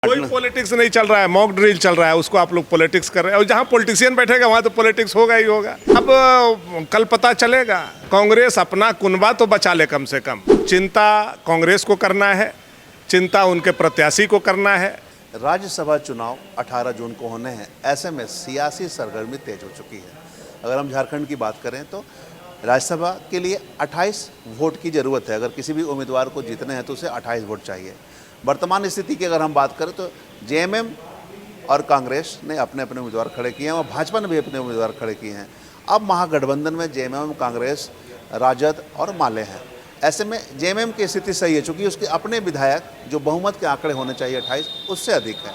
कोई पॉलिटिक्स नहीं चल रहा है, मॉक ड्रिल चल रहा है, उसको आप लोग पॉलिटिक्स कर रहे हैं। और जहाँ पॉलिटिशियन बैठेगा वहाँ तो पॉलिटिक्स होगा ही होगा। अब कल पता चलेगा। कांग्रेस अपना कुनबा तो बचा ले कम से कम। चिंता कांग्रेस को करना है, चिंता उनके प्रत्याशी को करना है। राज्यसभा चुनाव 18 जून को होने हैं। ऐसे में सियासी सरगर्मी तेज हो चुकी है। अगर हम झारखंड की बात करें तो राज्यसभा के लिए 28 वोट की ज़रूरत है। अगर किसी भी उम्मीदवार को जीतने हैं तो उसे 28 वोट चाहिए। वर्तमान स्थिति की अगर हम बात करें तो जेएमएम और कांग्रेस ने अपने अपने उम्मीदवार खड़े किए हैं और भाजपा ने भी अपने उम्मीदवार खड़े किए हैं। अब महागठबंधन में जेएमएम, कांग्रेस, राजद और माले हैं। ऐसे में जेएमएम की स्थिति सही है, चूँकि उसके अपने विधायक जो बहुमत के आंकड़े होने चाहिए 28 उससे अधिक है।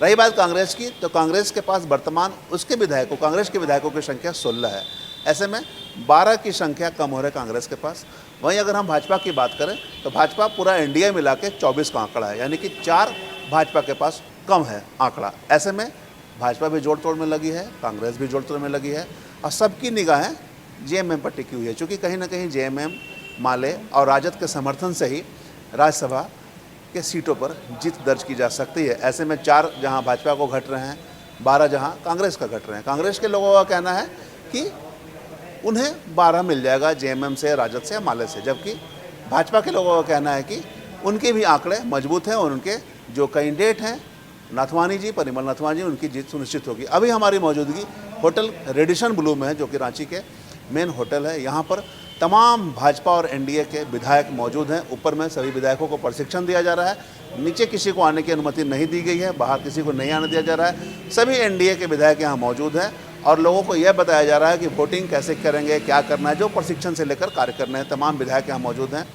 रही बात कांग्रेस की, तो कांग्रेस के पास वर्तमान उसके विधायकों, कांग्रेस के विधायकों की संख्या 16 है। ऐसे में 12 की संख्या कम हो रही है कांग्रेस के पास। वहीं अगर हम भाजपा की बात करें तो भाजपा पूरा एनडीए मिला के 24 का आंकड़ा है, यानी कि 4 भाजपा के पास कम है आंकड़ा। ऐसे में भाजपा भी जोड़ तोड़ में लगी है, कांग्रेस भी जोड़ तोड़ में लगी है और सबकी निगाहें जेएमएम पर टिकी हुई है, क्योंकि कहीं ना कहीं जेएमएम, माले और राजद के समर्थन से ही राज्यसभा के सीटों पर जीत दर्ज की जा सकती है। ऐसे में 4 जहां भाजपा को घट रहे हैं, 12 जहां कांग्रेस का घट रहे हैं। कांग्रेस के लोगों का कहना है कि उन्हें 12 मिल जाएगा जेएमएम से, राजद से, माले से, जबकि भाजपा के लोगों का कहना है कि उनके भी आंकड़े मजबूत हैं और उनके जो कैंडिडेट हैं नाथवानी जी, परिमल नाथवानी जी, उनकी जीत सुनिश्चित होगी। अभी हमारी मौजूदगी होटल रेडिसन ब्लू में है, जो कि रांची के मेन होटल है। यहाँ पर तमाम भाजपा और एनडीए के विधायक मौजूद हैं। ऊपर में सभी विधायकों को प्रशिक्षण दिया जा रहा है, नीचे किसी को आने की अनुमति नहीं दी गई है, बाहर किसी को नहीं आने दिया जा रहा है। सभी एनडीए के विधायक यहाँ मौजूद हैं और लोगों को यह बताया जा रहा है कि वोटिंग कैसे करेंगे, क्या करना है, जो प्रशिक्षण से लेकर कार्य करने हैं। तमाम विधायक यहाँ मौजूद हैं।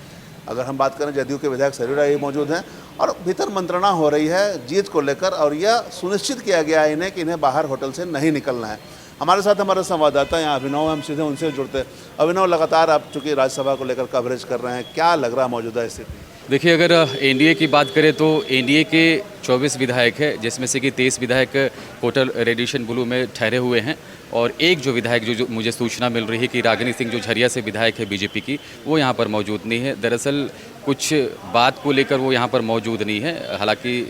अगर हम बात करें जदयू के विधायक सरयू राय मौजूद हैं और भीतर मंत्रणा हो रही है जीत को लेकर और यह सुनिश्चित किया गया है इन्हें कि इन्हें बाहर होटल से नहीं निकलना है। हमारे साथ हमारे संवाददाता यहाँ अभिनव, हम सीधे उनसे जुड़ते हैं। अभिनव, लगातार आप चूँकि राज्यसभा को लेकर कवरेज कर रहे हैं, क्या लग रहा है मौजूदा स्थिति? देखिए, अगर एनडीए की बात करें तो एनडीए के 24 विधायक हैं, जिसमें से कि 23 विधायक होटल रेडिसन ब्लू में ठहरे हुए हैं और एक जो विधायक जो मुझे सूचना मिल रही है कि रागिनी सिंह जो झरिया से विधायक है बीजेपी की, वो यहाँ पर मौजूद नहीं है। दरअसल कुछ बात को लेकर वो यहाँ पर मौजूद नहीं है। हालांकि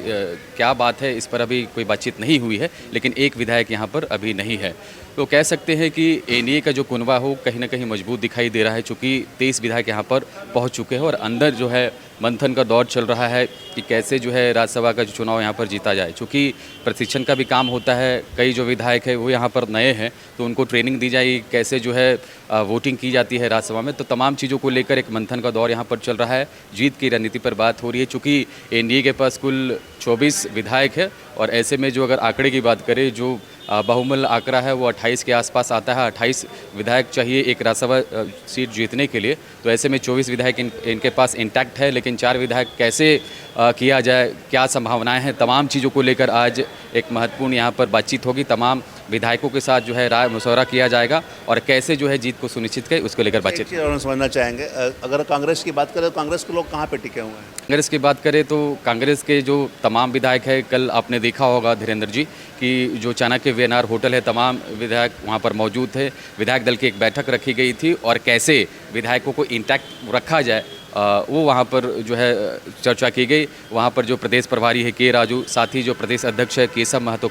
क्या बात है इस पर अभी कोई बातचीत नहीं हुई है, लेकिन एक विधायक यहाँ पर अभी नहीं है। तो कह सकते हैं कि एनडीए का जो कुनबा हो कहीं ना कहीं मजबूत दिखाई दे रहा है, चूँकि 23 विधायक यहाँ पर पहुँच चुके हैं और अंदर जो है मंथन का दौर चल रहा है कि कैसे जो है राज्यसभा का जो चुनाव यहाँ पर जीता जाए। चूँकि प्रशिक्षण का भी काम होता है, कई जो विधायक है वो यहाँ पर नए हैं तो उनको ट्रेनिंग दी जाएगी कैसे जो है वोटिंग की जाती है राज्यसभा में। तो तमाम चीज़ों को लेकर एक मंथन का दौर यहाँ पर चल रहा है। जीत की रणनीति पर बात हो रही है, चूँकि एनडीए के पास कुल 24 विधायक है और ऐसे में जो अगर आंकड़े की बात करें, जो बहुमूल्य आंकड़ा है वो 28 के आसपास आता है। 28 विधायक चाहिए एक राज्यसभा सीट जीतने के लिए। तो ऐसे में 24 विधायक इनके पास इंटैक्ट है, लेकिन 4 विधायक कैसे किया जाए, क्या संभावनाएं हैं, तमाम चीज़ों को लेकर आज एक महत्वपूर्ण यहाँ पर बातचीत होगी। तमाम विधायकों के साथ जो है राय मशवरा किया जाएगा और कैसे जो है जीत को सुनिश्चित करें उसको लेकर बातचीत। और समझना चाहेंगे, अगर कांग्रेस की बात करें तो कांग्रेस के लोग कहाँ पे टिके हुए हैं? कांग्रेस की बात करें तो कांग्रेस के जो तमाम विधायक है, कल आपने देखा होगा धीरेन्द्र जी कि जो चाणक्य वीएनआर होटल है, तमाम विधायक वहाँ पर मौजूद थे। विधायक दल की एक बैठक रखी गई थी और कैसे विधायकों को इंटैक्ट रखा जाए वो वहाँ पर जो है चर्चा की गई। वहाँ पर जो प्रदेश प्रभारी है के राजू, साथ ही जो प्रदेश अध्यक्ष है केशव महतो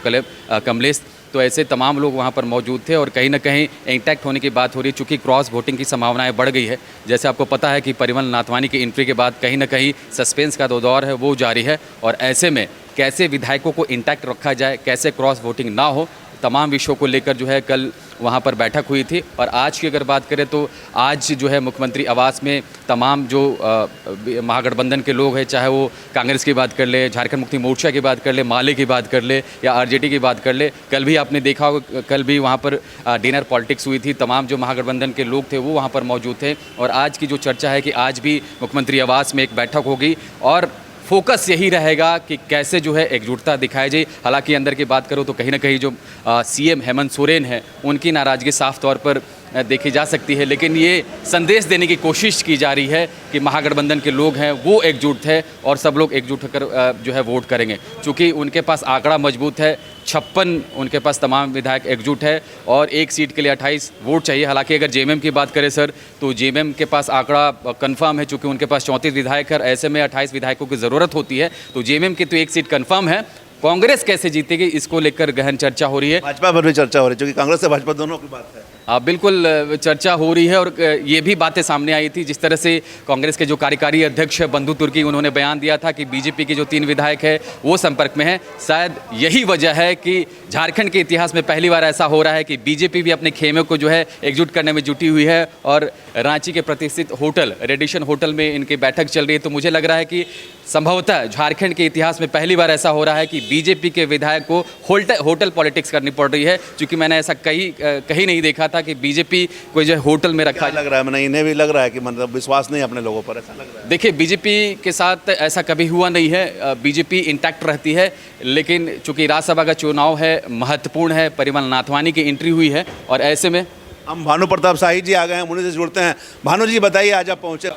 कमलेश, तो ऐसे तमाम लोग वहाँ पर मौजूद थे और कहीं ना कहीं इंटैक्ट होने की बात हो रही है, चूँकि क्रॉस वोटिंग की संभावनाएं बढ़ गई है। जैसे आपको पता है कि परिमल नाथवानी की एंट्री के बाद कहीं ना कहीं सस्पेंस का दौर है वो जारी है और ऐसे में कैसे विधायकों को इंटैक्ट रखा जाए, कैसे क्रॉस वोटिंग ना हो, तमाम विषयों को लेकर जो है कल वहाँ पर बैठक हुई थी। और आज की अगर बात करें तो आज जो है मुख्यमंत्री आवास में तमाम जो महागठबंधन के लोग हैं, चाहे वो कांग्रेस की बात कर ले, झारखंड मुक्ति मोर्चा की बात कर ले, माले की बात कर ले या आरजेडी की बात कर ले, कल भी आपने देखा होगा, कल भी वहाँ पर डिनर पॉलिटिक्स हुई थी। तमाम जो महागठबंधन के लोग थे वो वहाँ पर मौजूद थे और आज की जो चर्चा है कि आज भी मुख्यमंत्री आवास में एक बैठक होगी और फोकस यही रहेगा कि कैसे जो है एकजुटता दिखाई जाए। हालांकि अंदर की बात करूं तो कहीं ना कहीं जो सीएम हेमंत सोरेन है उनकी नाराज़गी साफ तौर पर देखी जा सकती है, लेकिन ये संदेश देने की कोशिश की जा रही है कि महागठबंधन के लोग हैं वो एकजुट है और सब लोग एकजुट होकर जो है वोट करेंगे, क्योंकि उनके पास आंकड़ा मजबूत है। 56 उनके पास तमाम विधायक एकजुट है और एक सीट के लिए 28 वोट चाहिए। हालांकि अगर जेएमएम की बात करें सर, तो जेएमएम के पास आंकड़ा कंफर्म है, चूँकि उनके पास 34 विधायक है, ऐसे में 28 विधायकों की ज़रूरत होती है। तो जेएमएम की तो एक सीट कंफर्म है। कांग्रेस कैसे जीतेगी, इसको लेकर गहन चर्चा हो रही है। भाजपा पर भी चर्चा हो रही है, क्योंकि कांग्रेस से भाजपा दोनों की बात है। बिल्कुल चर्चा हो रही है और ये भी बातें सामने आई थी, जिस तरह से कांग्रेस के जो कार्यकारी अध्यक्ष है बंधु तुर्की, उन्होंने बयान दिया था कि बीजेपी के जो 3 विधायक है वो संपर्क में हैं। शायद यही वजह है कि झारखंड के इतिहास में पहली बार ऐसा हो रहा है कि बीजेपी भी अपने खेमे को जो है एकजुट करने में जुटी हुई है और रांची के प्रतिष्ठित होटल रेडिशन होटल में इनकी बैठक चल रही है। तो मुझे लग रहा है कि संभवतः झारखंड के इतिहास में पहली बार ऐसा हो रहा है कि बीजेपी के विधायक को होटल पॉलिटिक्स करनी पड़ रही है, क्योंकि मैंने ऐसा कहीं नहीं देखा था कि बीजेपी को जो है होटल में रखा। लग रहा है, मैंने इन्हें भी लग रहा है कि मतलब विश्वास नहीं अपने लोगों पर, ऐसा लग रहा है। देखिए, बीजेपी के साथ ऐसा कभी हुआ नहीं है, बीजेपी इंटैक्ट रहती है, लेकिन चूंकि राज्यसभा का चुनाव है, महत्वपूर्ण है, परिमल नाथवानी की एंट्री हुई है और ऐसे में हम भानु प्रताप शाही जी आ गए हैं, उन्हीं से जुड़ते हैं। भानु जी बताइए, आज आप पहुंचे,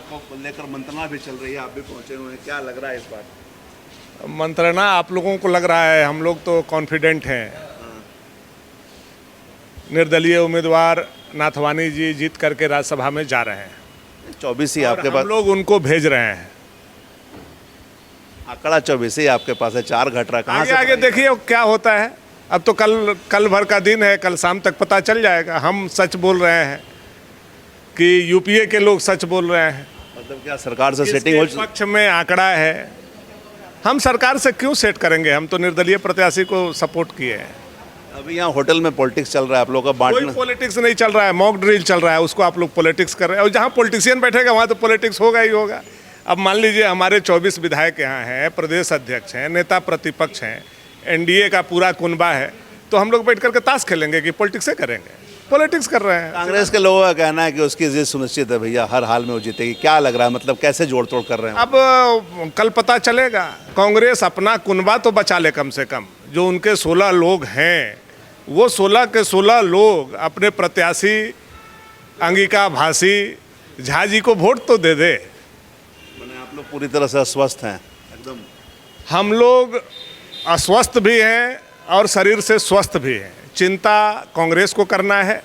लेकर मंत्रणा भी चल रही है, आप भी पहुंचे हुए हैं, क्या लग रहा है इस बार? मंत्रणा आप लोगों को लग रहा है, हम लोग तो कॉन्फिडेंट हैं। निर्दलीय उम्मीदवार नाथवानी जी जीत करके राज्यसभा में जा रहे हैं। 24 ही आपके हम पास, लोग उनको भेज रहे हैं। आंकड़ा 24 ही आपके पास है, 4 घट रहा है, कहाँ आगे से आगे देखिए क्या होता है। अब तो कल भर का दिन है, कल शाम तक पता चल जाएगा। हम सच बोल रहे हैं कि यूपीए के लोग सच बोल रहे हैं। मतलब क्या सरकार से सेटिंग हो? पक्ष में आंकड़ा है, हम सरकार से क्यों सेट करेंगे? हम तो निर्दलीय प्रत्याशी को सपोर्ट किए हैं। अभी यहाँ होटल में पॉलिटिक्स चल रहा है, आप लोगों का कोई बांटना। पॉलिटिक्स नहीं चल रहा है, मॉक ड्रिल चल रहा है, उसको आप लोग पॉलिटिक्स कर रहे हैं। और जहाँ पॉलिटिशियन बैठेगा वहाँ तो पॉलिटिक्स होगा ही होगा। अब मान लीजिए हमारे 24 विधायक यहाँ हैं, प्रदेश अध्यक्ष हैं, नेता प्रतिपक्ष हैं, एनडीए का पूरा कुनबा है, तो हम लोग बैठ करके ताश खेलेंगे कि पॉलिटिक्स से करेंगे? पॉलिटिक्स कर रहे हैं। कांग्रेस के लोगों का कहना है कि उसकी जीत सुनिश्चित है भैया, हर हाल में वो जीतेगी। क्या लग रहा है, मतलब कैसे जोड़ तोड़ कर रहे हैं? अब कल पता चलेगा। कांग्रेस अपना कुनबा तो बचा ले कम से कम। जो उनके 16 लोग हैं, वो 16 के 16 लोग अपने प्रत्याशी अंगिका भासी झा जी को वोट तो दे दे। मैंने आप लोग पूरी तरह से अस्वस्थ हैं एकदम? हम लोग अस्वस्थ भी हैं और शरीर से स्वस्थ भी हैं। चिंता कांग्रेस को करना है,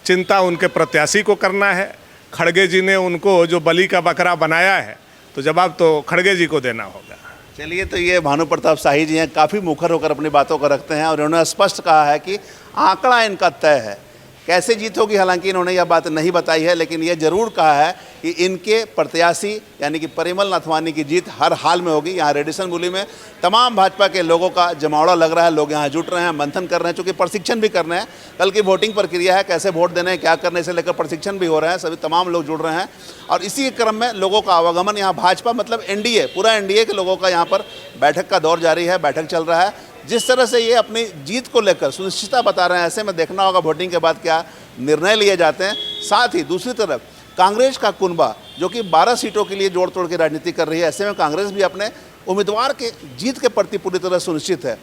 चिंता उनके प्रत्याशी को करना है। खड़गे जी ने उनको जो बलि का बकरा बनाया है, तो जवाब तो खड़गे जी को देना होगा। चलिए, तो ये भानु प्रताप शाही जी हैं, काफ़ी मुखर होकर अपनी बातों को रखते हैं और उन्होंने स्पष्ट कहा है कि आंकड़ा इनका तय है। कैसे जीत होगी हालांकि इन्होंने यह बात नहीं बताई है, लेकिन यह जरूर कहा है कि इनके प्रत्याशी यानी कि परिमल नाथवानी की जीत हर हाल में होगी। यहाँ रेडिसन बुली में तमाम भाजपा के लोगों का जमावड़ा लग रहा है, लोग यहाँ जुट रहे हैं, मंथन कर रहे हैं, चूँकि प्रशिक्षण भी कर रहे हैं। कल की वोटिंग प्रक्रिया है, कैसे वोट देने हैं, क्या करने से लेकर प्रशिक्षण भी हो रहे हैं, सभी तमाम लोग जुड़ रहे हैं। और इसी क्रम में लोगों का आवागमन यहाँ भाजपा मतलब एनडीए, पूरा एनडीए के लोगों का यहाँ पर बैठक का दौर जारी है, बैठक चल रहा है। जिस तरह से ये अपनी जीत को लेकर सुनिश्चितता बता रहे हैं, ऐसे में देखना होगा वोटिंग के बाद क्या निर्णय लिए जाते हैं। साथ ही दूसरी तरफ कांग्रेस का कुनबा जो कि 12 सीटों के लिए जोड़ तोड़ के राजनीति कर रही है, ऐसे में कांग्रेस भी अपने उम्मीदवार के जीत के प्रति पूरी तरह सुनिश्चित है।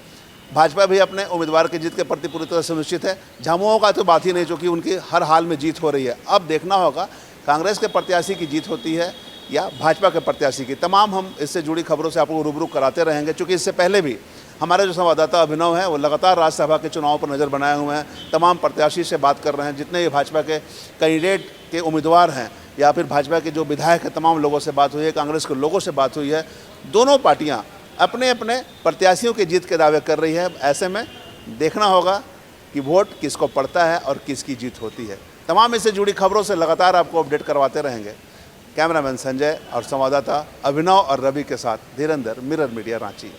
भाजपा भी अपने उम्मीदवार की जीत के प्रति पूरी तरह सुनिश्चित है। झामुमो का तो बात ही नहीं, चूँकि उनकी हर हाल में जीत हो रही है। अब देखना होगा कांग्रेस के प्रत्याशी की जीत होती है या भाजपा के प्रत्याशी की। तमाम हम इससे जुड़ी खबरों से आपको रूबरू कराते रहेंगे, चूँकि इससे पहले भी हमारे जो संवाददाता अभिनव हैं वो लगातार राज्यसभा के चुनाव पर नज़र बनाए हुए हैं, तमाम प्रत्याशी से बात कर रहे हैं, जितने भी भाजपा के कैंडिडेट के उम्मीदवार हैं या फिर भाजपा के जो विधायक हैं, तमाम लोगों से बात हुई है, कांग्रेस के लोगों से बात हुई है। दोनों पार्टियां अपने अपने प्रत्याशियों की जीत के दावे कर रही है। ऐसे में देखना होगा कि वोट किसको पड़ता है और किसकी जीत होती है। तमाम इससे जुड़ी खबरों से लगातार आपको अपडेट करवाते रहेंगे। कैमरामैन संजय और संवाददाता अभिनव और रवि के साथ धीरेंद्र, मिरर मीडिया, रांची।